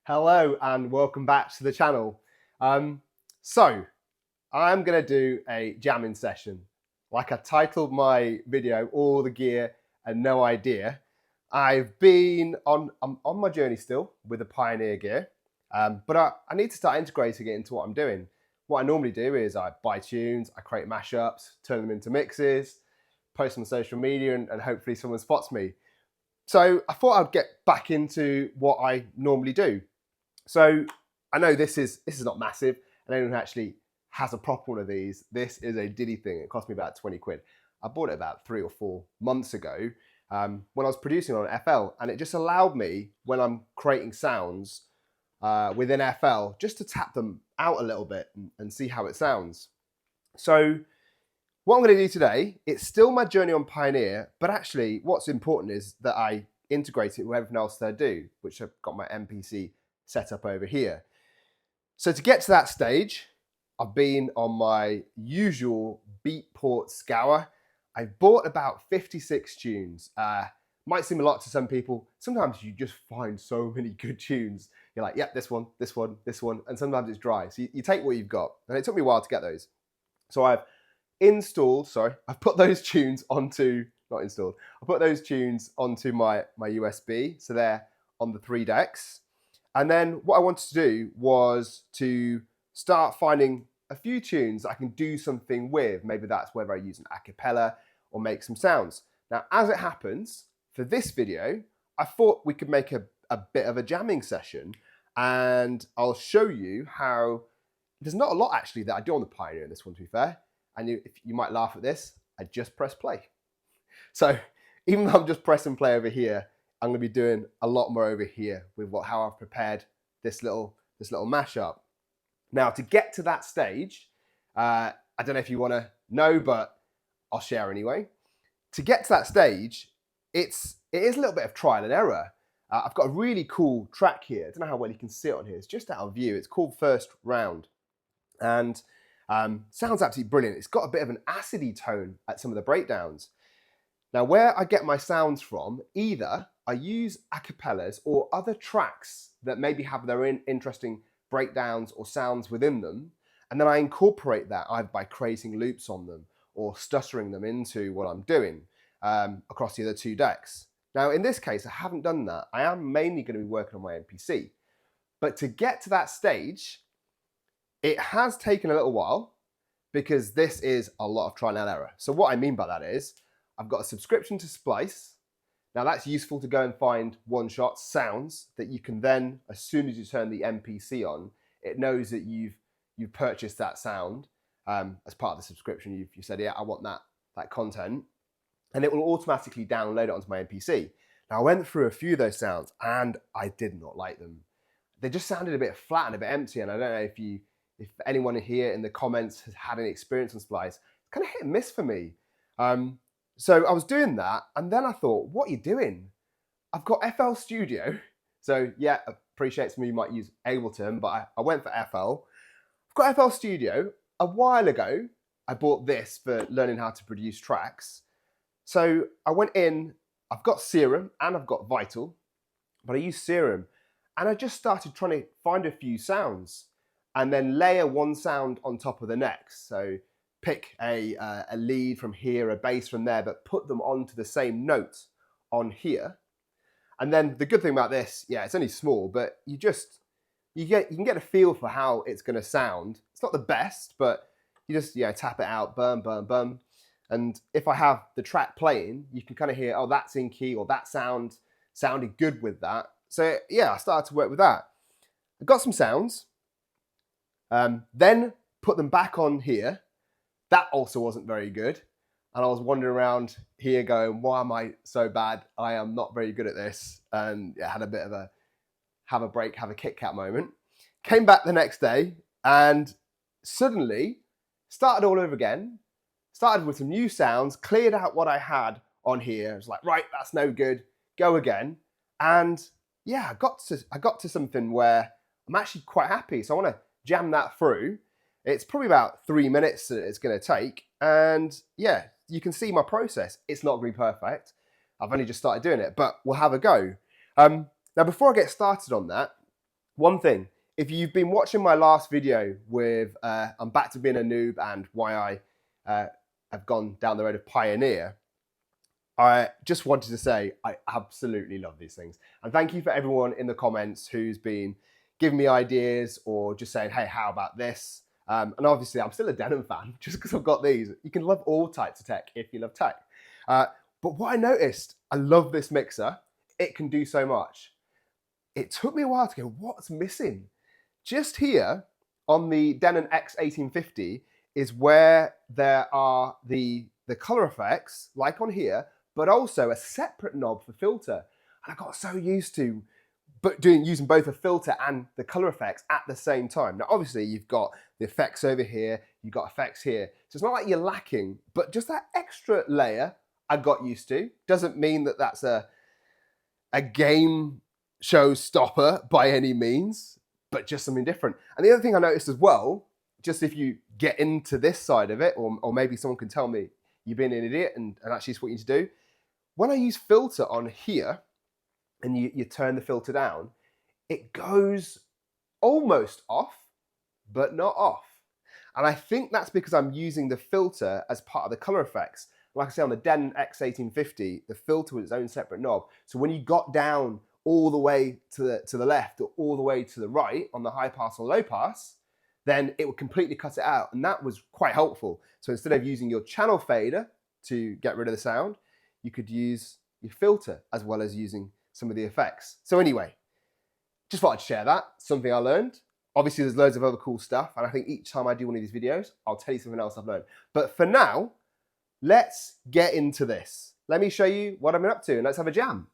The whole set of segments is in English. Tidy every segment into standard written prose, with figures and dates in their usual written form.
Hello and welcome back to the channel. So I'm going to do a jamming session. Like I titled my video, All the Gear and No Idea. I'm on my journey still with the Pioneer gear, but I need to start integrating it into what I'm doing. What I normally do is I buy tunes, I create mashups, turn them into mixes, post them on social media, and hopefully someone spots me. So I thought I'd get back into what I normally do. So I know this is not massive, and anyone who actually has a proper one of these. This is a Diddy thing. It cost me about 20 quid. I bought it about 3 or 4 months ago when I was producing on FL, and it just allowed me, when I'm creating sounds within FL, just to tap them out a little bit and see how it sounds. So what I'm going to do today, it's still my journey on Pioneer, but actually what's important is that I integrate it with everything else that I do, which I've got my MPC set up over here. So to get to that stage, I've been on my usual Beatport scour. I've bought about 56 tunes. Might seem a lot to some people. Sometimes you just find so many good tunes. You're like, yep, this one, this one, this one, and sometimes it's dry. So you take what you've got. And it took me a while to get those. So I've put those tunes onto, I put those tunes onto my USB. So they're on the 3 decks. And then what I wanted to do was to start finding a few tunes that I can do something with. Maybe that's whether I use an a cappella or make some sounds. Now, as it happens, for this video, I thought we could make a bit of a jamming session, and I'll show you how there's not a lot actually that I do on the Pioneer in this one, to be fair. And you might laugh at this, I just press play. So even though I'm just pressing play over here, I'm going to be doing a lot more over here with how I've prepared this little mashup. Now, to get to that stage, I don't know if you want to know, but I'll share anyway. To get to that stage, it is a little bit of trial and error. I've got a really cool track here. I don't know how well you can see it on here. It's just out of view. It's called First Round, and sounds absolutely brilliant. It's got a bit of an acidy tone at some of the breakdowns. Now, where I get my sounds from, either I use acapellas or other tracks that maybe have their interesting breakdowns or sounds within them, and then I incorporate that either by creating loops on them or stuttering them into what I'm doing across the other 2 decks. Now, in this case, I haven't done that. I am mainly going to be working on my MPC. But to get to that stage, it has taken a little while because this is a lot of trial and error. So what I mean by that is, I've got a subscription to Splice. Now that's useful to go and find one-shot sounds that you can then, as soon as you turn the MPC on, it knows that you've purchased that sound as part of the subscription. You've said, yeah, I want that content, and it will automatically download it onto my MPC. Now I went through a few of those sounds and I did not like them. They just sounded a bit flat and a bit empty, and I don't know if anyone here in the comments has had any experience on Splice. It's kind of hit and miss for me. So I was doing that, and then I thought, what are you doing? I've got FL Studio. So yeah, I appreciate some of you might use Ableton, but I went for FL. I've got FL Studio. A while ago, I bought this for learning how to produce tracks. So I went in, I've got Serum and I've got Vital, but I use Serum. And I just started trying to find a few sounds and then layer one sound on top of the next. So pick a lead from here, a bass from there, but put them onto the same note on here. And then the good thing about this, yeah, it's only small, but you can get a feel for how it's going to sound. It's not the best, but you just tap it out, bum, bum, bum. And if I have the track playing, you can kind of hear, oh, that's in key, or that sounded good with that. So yeah, I started to work with that. I got some sounds, then put them back on here. That also wasn't very good. And I was wandering around here going, why am I so bad? I am not very good at this. And I had a bit of a have a break, have a Kit Kat moment. Came back the next day and suddenly started all over again. Started with some new sounds, cleared out what I had on here. I was like, right, that's no good. Go again. And yeah, I got to something where I'm actually quite happy. So I want to jam that through. It's probably about 3 minutes that it's going to take. And yeah, you can see my process. It's not going to be perfect. I've only just started doing it, but we'll have a go. Now, before I get started on that, One thing, if you've been watching my last video with I'm back to being a noob and why I have gone down the road of Pioneer, I just wanted to say I absolutely love these things. And thank you for everyone in the comments who's been giving me ideas or just saying, hey, how about this? And obviously I'm still a Denon fan just because I've got these. You can love all types of tech if you love tech. But what I noticed, I love this mixer. It can do so much. It took me a while to go, what's missing? Just here on the Denon X1850 is where there are the color effects, like on here, but also a separate knob for filter. And I got so used to using both a filter and the color effects at the same time. Now, obviously, you've got the effects over here, you've got effects here. So it's not like you're lacking, but just that extra layer I got used to. Doesn't mean that that's a game showstopper by any means, but just something different. And the other thing I noticed as well, just if you get into this side of it, or maybe someone can tell me you've been an idiot and actually it's what you need to do. When I use filter on here, and you turn the filter down, it goes almost off, but not off. And I think that's because I'm using the filter as part of the color effects. Like I say, on the Denon X1850, the filter was its own separate knob. So when you got down all the way to the left or all the way to the right on the high pass or low pass, then it would completely cut it out. And that was quite helpful. So instead of using your channel fader to get rid of the sound, you could use your filter as well as using some of the effects. So anyway, just thought I'd share that, something I learned. Obviously there's loads of other cool stuff, and I think each time I do one of these videos, I'll tell you something else I've learned. But for now, let's get into this. Let me show you what I've been up to, and let's have a jam.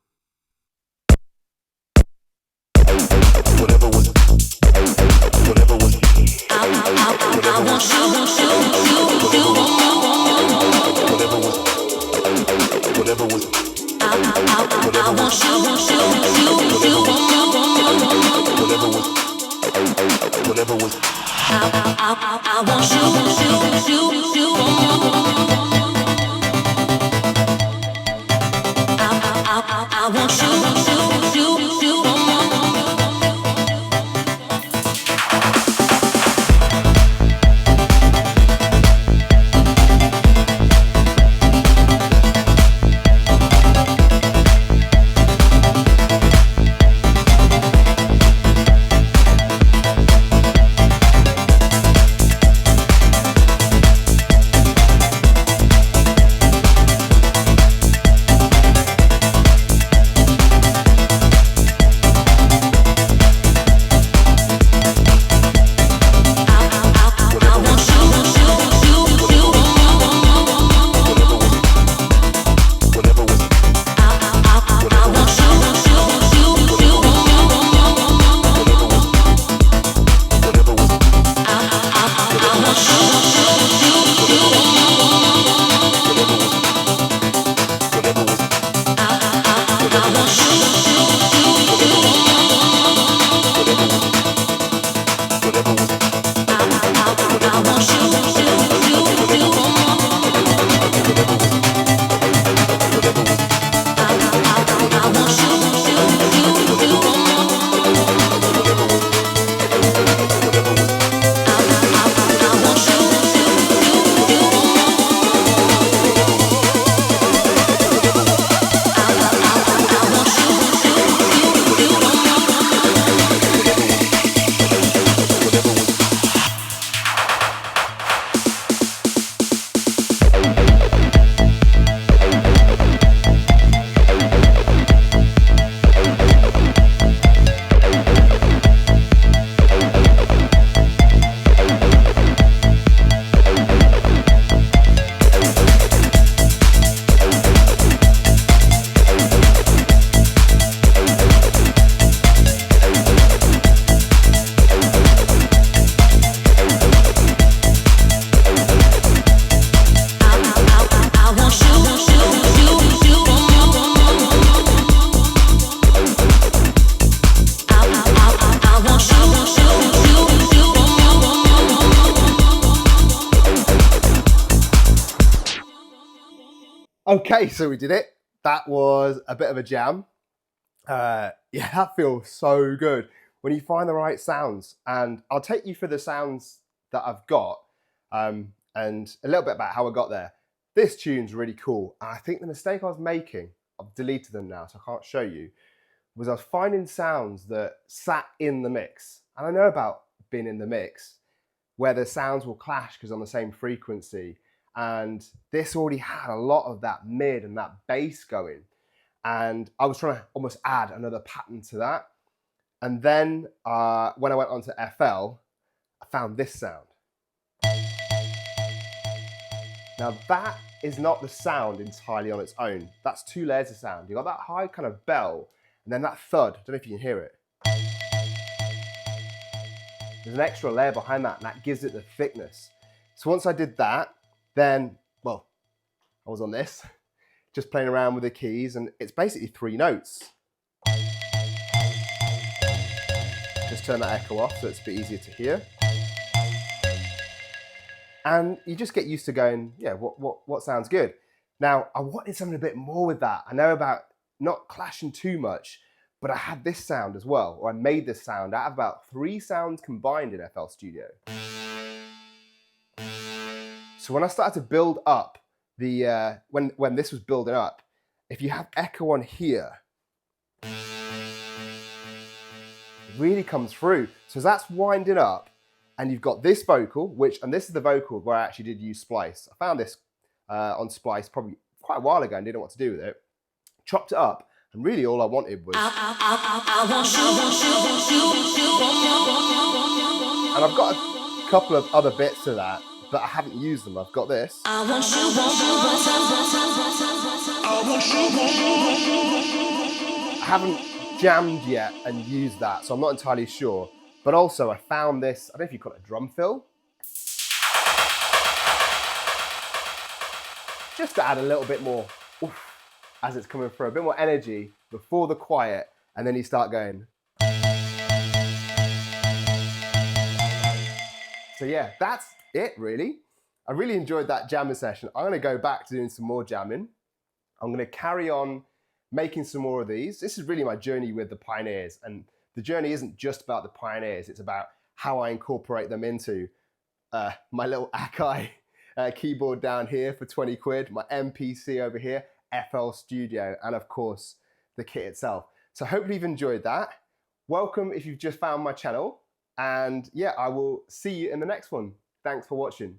Okay, so we did it. That was a bit of a jam. Yeah, that feels so good. when you find the right sounds. And I'll take you through the sounds that I've got and a little bit about how I got there. This tune's really cool. And I think the mistake I was making, I've deleted them now so I can't show you, was I was finding sounds that sat in the mix. And I know about being in the mix where the sounds will clash because on the same frequency. And this already had a lot of that mid and that bass going. And I was trying to almost add another pattern to that. And then when I went on to FL, I found this sound. Now that is not the sound entirely on its own. That's two layers of sound. You've got that high kind of bell, and then that thud. I don't know if you can hear it. There's an extra layer behind that, and that gives it the thickness. So once I did that, then, well, I was on this, just playing around with the keys, and it's basically 3 notes. Just turn that echo off so it's a bit easier to hear. And you just get used to going, yeah, what sounds good? Now, I wanted something a bit more with that. I know about not clashing too much, but I had this sound as well, or I made this sound out of about 3 sounds combined in FL Studio. So when I started to build up the, when this was building up, if you have echo on here, it really comes through. So as that's winding up, and you've got this vocal, and this is the vocal where I actually did use Splice. I found this on Splice probably quite a while ago and didn't know what to do with it. Chopped it up, and really all I wanted was... And I've got a couple of other bits of that, but I haven't used them. I've got this. I haven't jammed yet and used that, so I'm not entirely sure. But also I found this, I don't know if you call it a drum fill. Just to add a little bit more oof, as it's coming through, a bit more energy before the quiet, and then you start going. So yeah, that's it really. I really enjoyed that jamming session. I'm gonna go back to doing some more jamming. I'm gonna carry on making some more of these. This is really my journey with the Pioneers, and the journey isn't just about the Pioneers, it's about how I incorporate them into my little Akai keyboard down here for 20 quid, my MPC over here, FL Studio, and of course, the kit itself. So hopefully you've enjoyed that. Welcome if you've just found my channel, and yeah, I will see you in the next one. Thanks for watching.